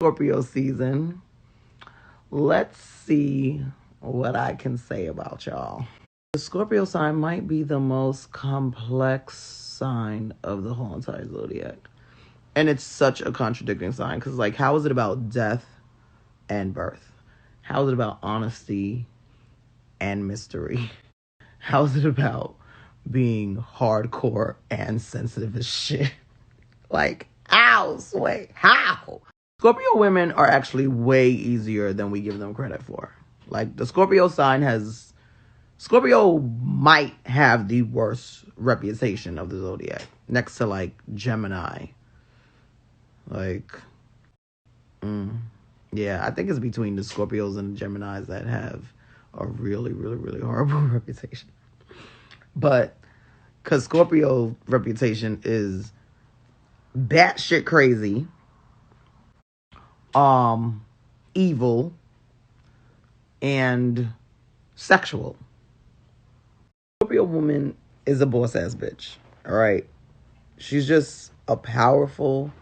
Scorpio season. Let's see what I can say about y'all. The Scorpio sign might be the most complex sign of the whole entire zodiac. And it's such a contradicting sign because, like, how is it about death and birth? How is it about honesty and mystery? How is it about being hardcore and sensitive as shit? Like, ow, sway, how? Scorpio women are actually way easier than we give them credit for. Like, the Scorpio sign has... Scorpio might have the worst reputation of the zodiac. Next to, like, Gemini. Like, yeah, I think it's between the Scorpios and the Geminis that have a really, really, really horrible reputation. But, because Scorpio reputation is batshit crazy, evil, and sexual. Scorpio woman is a boss ass bitch. All right, she's just a powerful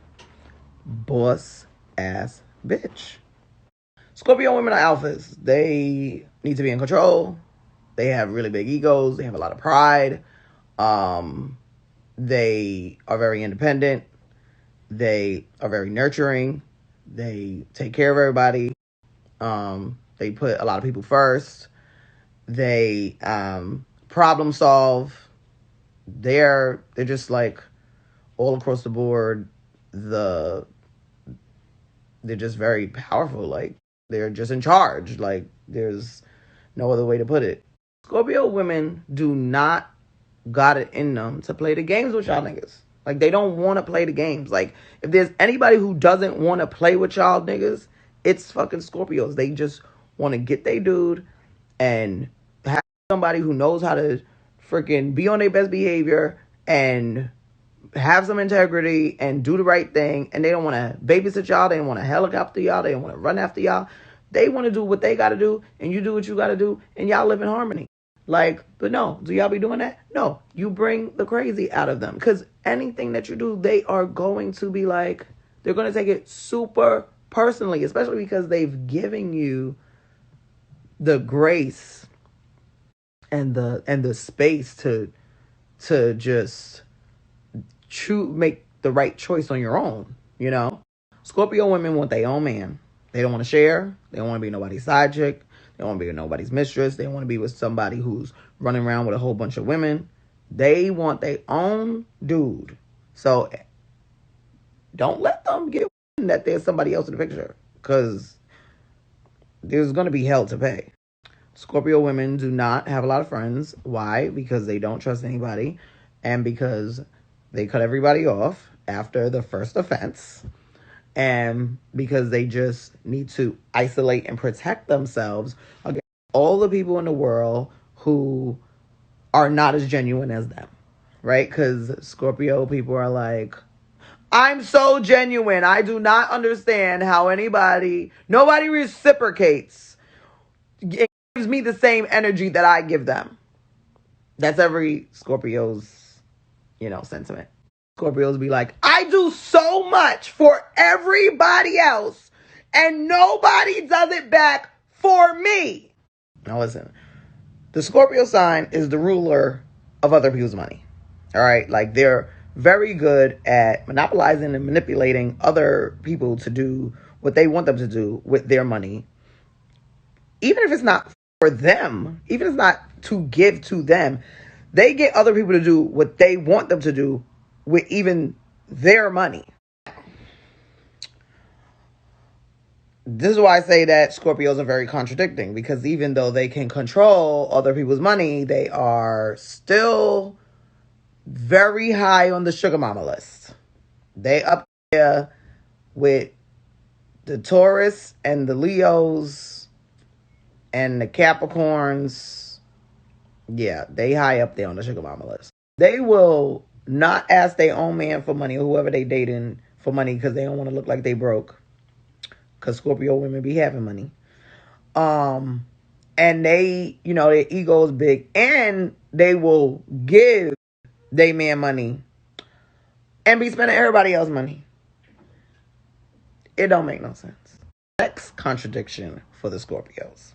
boss ass bitch. Scorpio women are alphas. They need to be in control. They have really big egos. They have a lot of pride. They are very independent. They are very nurturing. They take care of everybody. They put a lot of people first. They problem solve. They're just like all across the board. They're just very powerful. Like, they're just in charge. Like, there's no other way to put it. Scorpio women do not got it in them to play the games with y'all niggas. Like, they don't want to play the games. Like, if there's anybody who doesn't want to play with y'all niggas, it's fucking Scorpios. They just want to get their dude and have somebody who knows how to freaking be on their best behavior and have some integrity and do the right thing. And they don't want to babysit y'all. They don't want to helicopter y'all. They don't want to run after y'all. They want to do what they got to do, and you do what you got to do, and y'all live in harmony. Like, but no, do y'all be doing that? No, you bring the crazy out of them. Because anything that you do, they are going to be like, they're going to take it super personally, especially because they've given you the grace and the space to just make the right choice on your own, you know? Scorpio women want their own man. They don't want to share. They don't want to be nobody's side chick. They don't want to be nobody's mistress. They want to be with somebody who's running around with a whole bunch of women. They want their own dude. So don't let them get that there's somebody else in the picture, because there's going to be hell to pay. Scorpio women do not have a lot of friends. Why? Because they don't trust anybody, and because they cut everybody off after the first offense, and because they just need to isolate and protect themselves against all the people in the world who are not as genuine as them, right? Because Scorpio people are like, I'm so genuine. I do not understand how nobody reciprocates. It gives me the same energy that I give them. That's every Scorpio's, sentiment. Scorpios be like, I do so much for everybody else, and nobody does it back for me. Now listen, the Scorpio sign is the ruler of other people's money. All right? Like, they're very good at monopolizing and manipulating other people to do what they want them to do with their money. Even if it's not for them, even if it's not to give to them, they get other people to do what they want them to do with even their money. This is why I say that Scorpios are very contradicting, because even though they can control other people's money, they are still very high on the sugar mama list. They up there with the Taurus and the Leos and the Capricorns. Yeah, they high up there on the sugar mama list. They will not ask their own man for money or whoever they dating for money because they don't want to look like they broke. Because Scorpio women be having money. And they, their ego is big. And they will give their man money and be spending everybody else's money. It don't make no sense. Next contradiction for the Scorpios.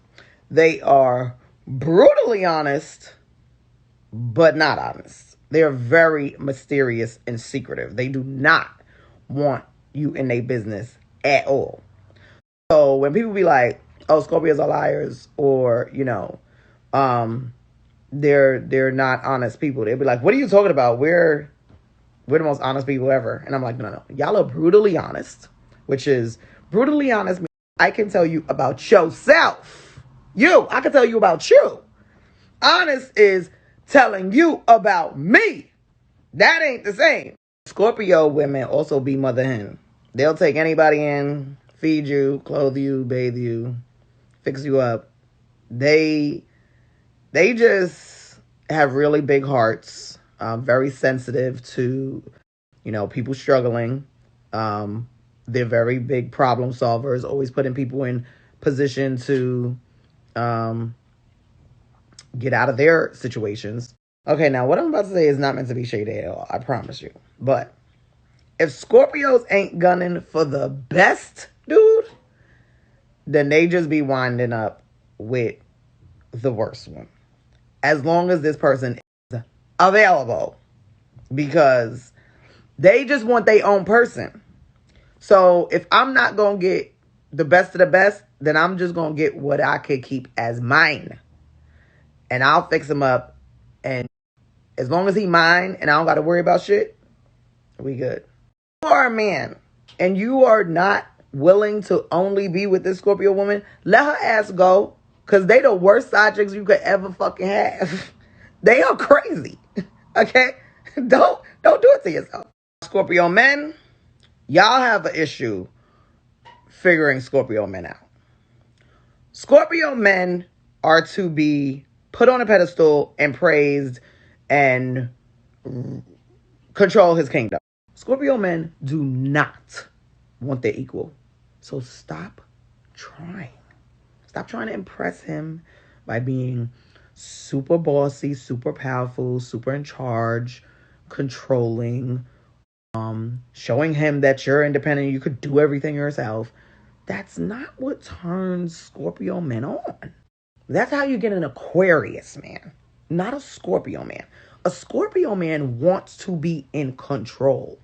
They are brutally honest, but not honest. They are very mysterious and secretive. They do not want you in their business at all. So when people be like, "Oh, Scorpios are liars," or they're not honest people, they'll be like, "What are you talking about? We're the most honest people ever." And I'm like, no. Y'all are brutally honest, which is brutally honest. I can tell you about yourself. I can tell you about you. Honest is telling you about me. That ain't the same. Scorpio women also be mother hen. They'll take anybody in, feed you, clothe you, bathe you, fix you up. They just have really big hearts. Very sensitive to, people struggling. They're very big problem solvers, always putting people in position to get out of their situations. Okay, now what I'm about to say is not meant to be shady at all, I promise you. But if Scorpios ain't gunning for the best dude, then they just be winding up with the worst one. As long as this person is available. Because they just want their own person. So if I'm not going to get the best of the best, then I'm just going to get what I could keep as mine. And I'll fix him up. And as long as he mine and I don't got to worry about shit, we good. If you are a man and you are not willing to only be with this Scorpio woman, let her ass go. Because they the worst side chicks you could ever fucking have. They are crazy. Okay? Don't do it to yourself. Scorpio men, y'all have an issue figuring Scorpio men out. Scorpio men are to be put on a pedestal and praised and control his kingdom. Scorpio men do not want their equal. So stop trying. Stop trying to impress him by being super bossy, super powerful, super in charge, controlling, showing him that you're independent, you could do everything yourself. That's not what turns Scorpio men on. That's how you get an Aquarius man, not a Scorpio man. A Scorpio man wants to be in control.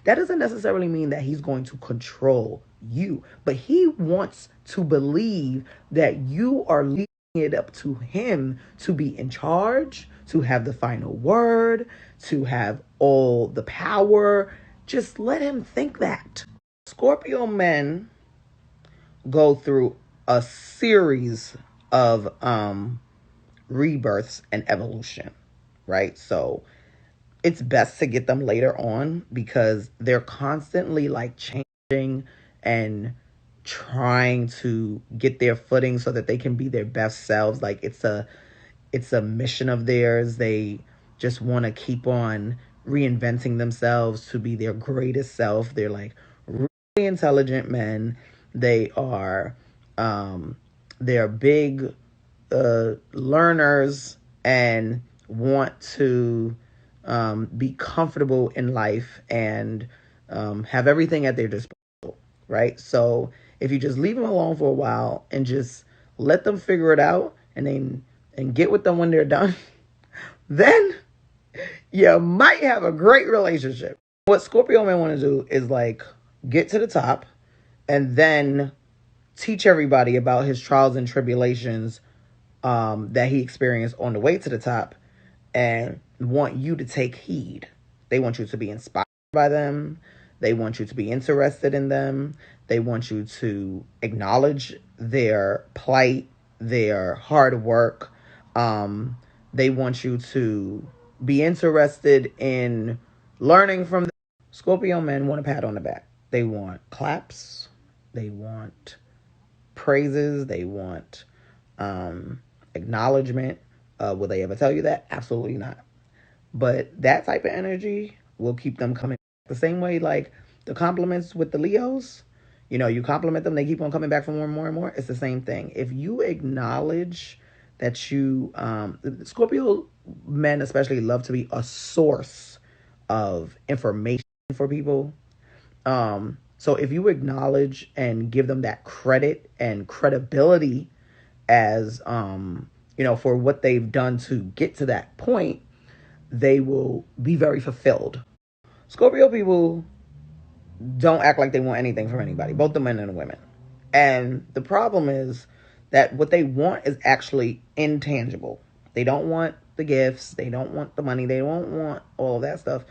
That doesn't necessarily mean that he's going to control you, but he wants to believe that you are leaving it up to him to be in charge, to have the final word, to have all the power. Just let him think that. Scorpio men go through a series of rebirths and evolution, right? So it's best to get them later on because they're constantly like changing and trying to get their footing so that they can be their best selves. Like it's a mission of theirs. They just want to keep on reinventing themselves to be their greatest self. They're like really intelligent men. They are they're big learners and want to be comfortable in life and have everything at their disposal, right? So if you just leave them alone for a while and just let them figure it out and get with them when they're done, then you might have a great relationship. What Scorpio men want to do is like get to the top and then teach everybody about his trials and tribulations that he experienced on the way to the top and want you to take heed. They want you to be inspired by them. They want you to be interested in them. They want you to acknowledge their plight, their hard work. They want you to be interested in learning from them. Scorpio men want a pat on the back. They want claps. They want praises. They want acknowledgement. Will they ever tell you that? Absolutely not. But that type of energy will keep them coming. The same way like the compliments with the Leos, you compliment them, they keep on coming back for more and more and more. It's the same thing. If you acknowledge that you, Scorpio men especially love to be a source of information for people. So if you acknowledge and give them that credit and credibility as for what they've done to get to that point, they will be very fulfilled. Scorpio people don't act like they want anything from anybody, both the men and the women. And the problem is that what they want is actually intangible. They don't want the gifts, they don't want the money, they don't want all of that stuff.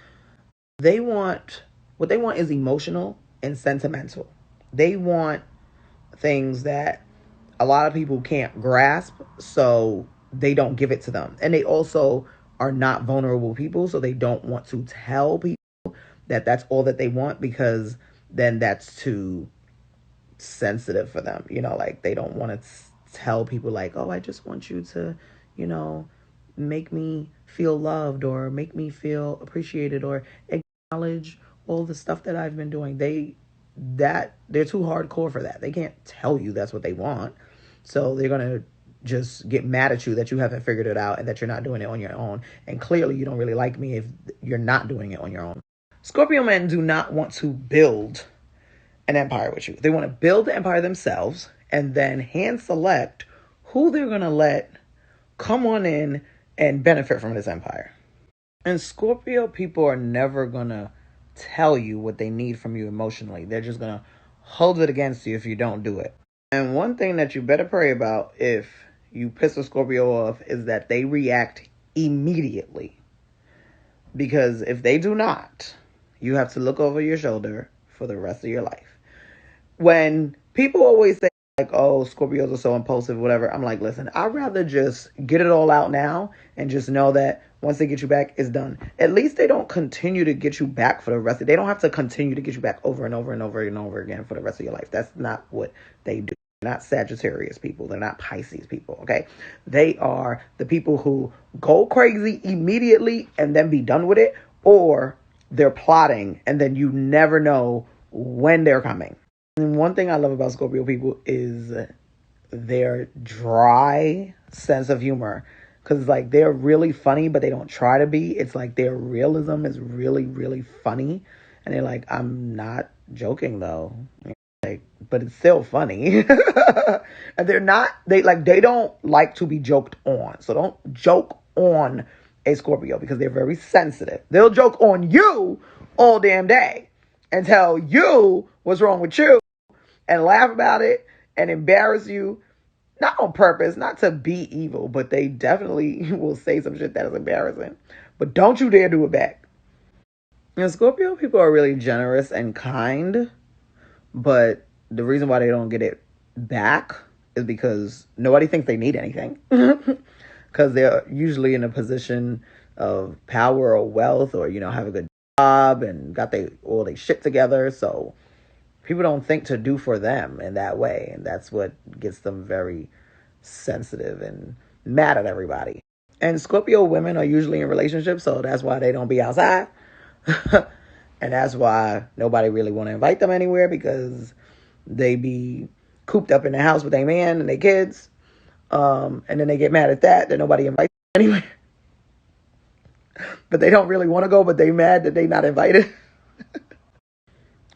What they want is emotional and sentimental. They want things that a lot of people can't grasp, so they don't give it to them. And they also are not vulnerable people, so they don't want to tell people that that's all that they want, because then that's too sensitive for them. Like they don't want to tell people like, oh, I just want you to, make me feel loved or make me feel appreciated or acknowledge all the stuff that I've been doing. They're too hardcore for that. They can't tell you that's what they want. So they're going to just get mad at you that you haven't figured it out and that you're not doing it on your own. And clearly you don't really like me if you're not doing it on your own. Scorpio men do not want to build an empire with you. They want to build the empire themselves and then hand select who they're going to let come on in and benefit from this empire. And Scorpio people are never going to tell you what they need from you emotionally. They're just going to hold it against you if you don't do it. And one thing that you better pray about if you piss a Scorpio off is that they react immediately. Because if they do not, you have to look over your shoulder for the rest of your life. When people always say, like, oh, Scorpios are so impulsive, whatever, I'm like, listen, I'd rather just get it all out now and just know that once they get you back, it's done. At least they don't continue to get you back for the rest of. They don't have to continue to get you back over and over and over and over again for the rest of your life. That's not what they do. They're not Sagittarius people. They're not Pisces people, okay? They are the people who go crazy immediately and then be done with it, or they're plotting and then you never know when they're coming. And one thing I love about Scorpio people is their dry sense of humor. Because, like, they're really funny, but they don't try to be. It's like their realism is really, really funny. And they're like, I'm not joking, though. Like, but it's still funny. And they don't like to be joked on. So don't joke on a Scorpio because they're very sensitive. They'll joke on you all damn day and tell you what's wrong with you and laugh about it and embarrass you. Not on purpose, not to be evil, but they definitely will say some shit that is embarrassing. But don't you dare do it back. And Scorpio people are really generous and kind, but the reason why they don't get it back is because nobody thinks they need anything. Because they're usually in a position of power or wealth or, have a good job and got all their shit together. So people don't think to do for them in that way. And that's what gets them very sensitive and mad at everybody. And Scorpio women are usually in relationships, so that's why they don't be outside. And that's why nobody really want to invite them anywhere, because they be cooped up in the house with their man and their kids. And then they get mad at that nobody invites them anywhere. But they don't really want to go, but they mad that they not invited.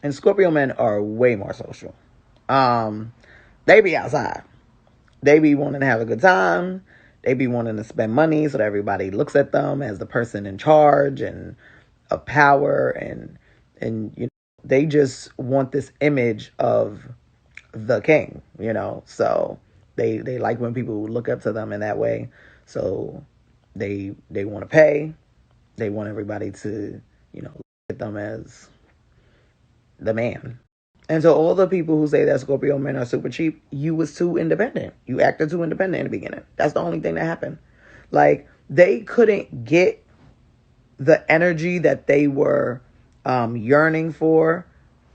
And Scorpio men are way more social. They be outside. They be wanting to have a good time. They be wanting to spend money so that everybody looks at them as the person in charge and of power. And they just want this image of the king, So they like when people look up to them in that way. So they want to pay. They want everybody to, look at them as the man. And so all the people who say that Scorpio men are super cheap, you was too independent. You acted too independent in the beginning. That's the only thing that happened. Like, they couldn't get the energy that they were yearning for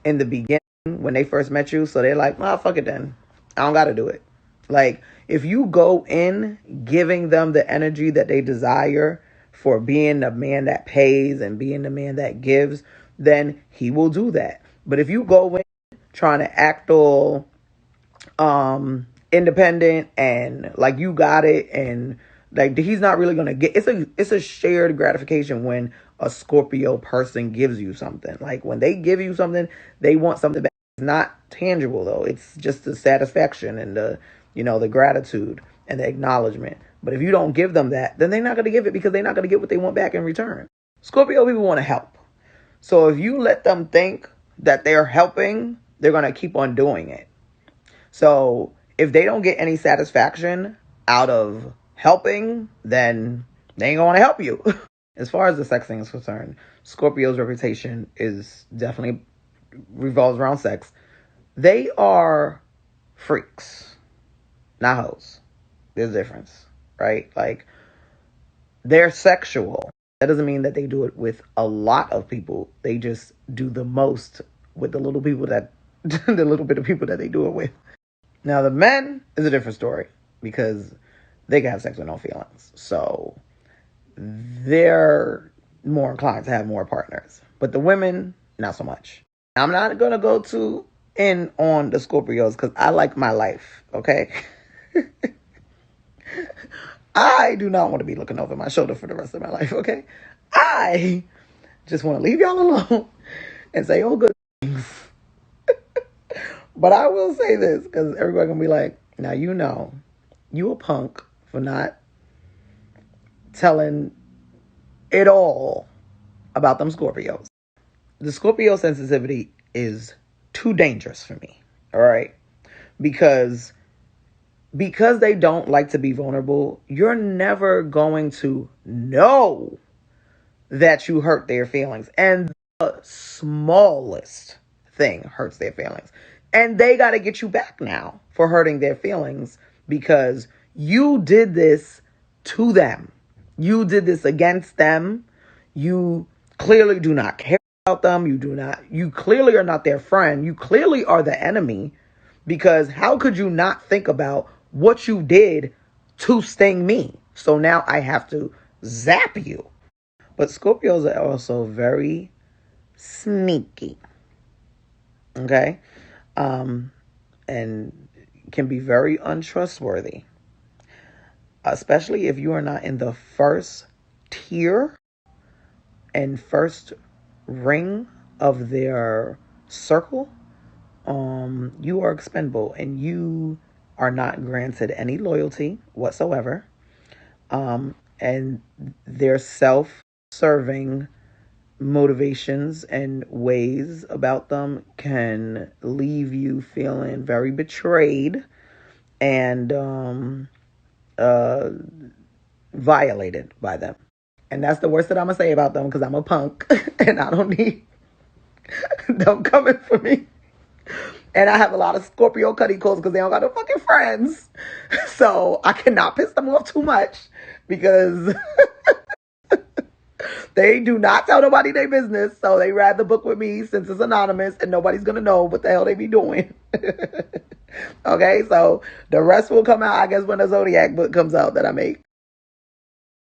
in the beginning when they first met you. So they're like, well, fuck it then. I don't got to do it. Like, if you go in giving them the energy that they desire for being the man that pays and being the man that gives, then he will do that. But if you go in trying to act all independent and like you got it and Like, he's not really gonna get. It's a shared gratification when a Scorpio person gives you something. Like, when they give you something, they want something back. It's not tangible though. It's just the satisfaction and the gratitude and the acknowledgement. But if you don't give them that, then they're not gonna give it because they're not gonna get what they want back in return. Scorpio people want to help. So if you let them think that they're helping, they're gonna keep on doing it. So if they don't get any satisfaction out of helping, then they ain't gonna help you. As far as the sex thing is concerned, Scorpio's reputation is definitely revolves around sex. They are freaks, not hoes. There's a difference, right? Like, they're sexual. That doesn't mean that they do it with a lot of people. They just do the most with the little people that, the little bit of people that they do it with. Now, the men is a different story because they can have sex with no feelings. So they're more inclined to have more partners. But the women, not so much. I'm not going to go too in on the Scorpios because I like my life, okay? I do not want to be looking over my shoulder for the rest of my life, okay? I just want to leave y'all alone and say, oh, good things. But I will say this, because everybody going to be like, now you a punk for not telling it all about them Scorpios. The Scorpio sensitivity is too dangerous for me, all right? Because they don't like to be vulnerable, you're never going to know that you hurt their feelings. And the smallest thing hurts their feelings. And they got to get you back now for hurting their feelings because you did this to them. You did this against them. You clearly do not care about them. You clearly are not their friend. You clearly are the enemy, because how could you not think about what you did to sting me? So now I have to zap you. But Scorpios are also very sneaky. Okay? And can be very untrustworthy. Especially if you are not in the first tier and first ring of their circle. You are expendable and you are not granted any loyalty whatsoever. And their self-serving motivations and ways about them can leave you feeling very betrayed and violated by them. And that's the worst that I'm gonna say about them, because I'm a punk and I don't need them coming for me. And I have a lot of Scorpio cutty calls because they don't got no fucking friends. So I cannot piss them off too much because they do not tell nobody their business. So they rather book with me since it's anonymous and nobody's going to know what the hell they be doing. Okay, so the rest will come out, I guess, when the Zodiac book comes out that I make.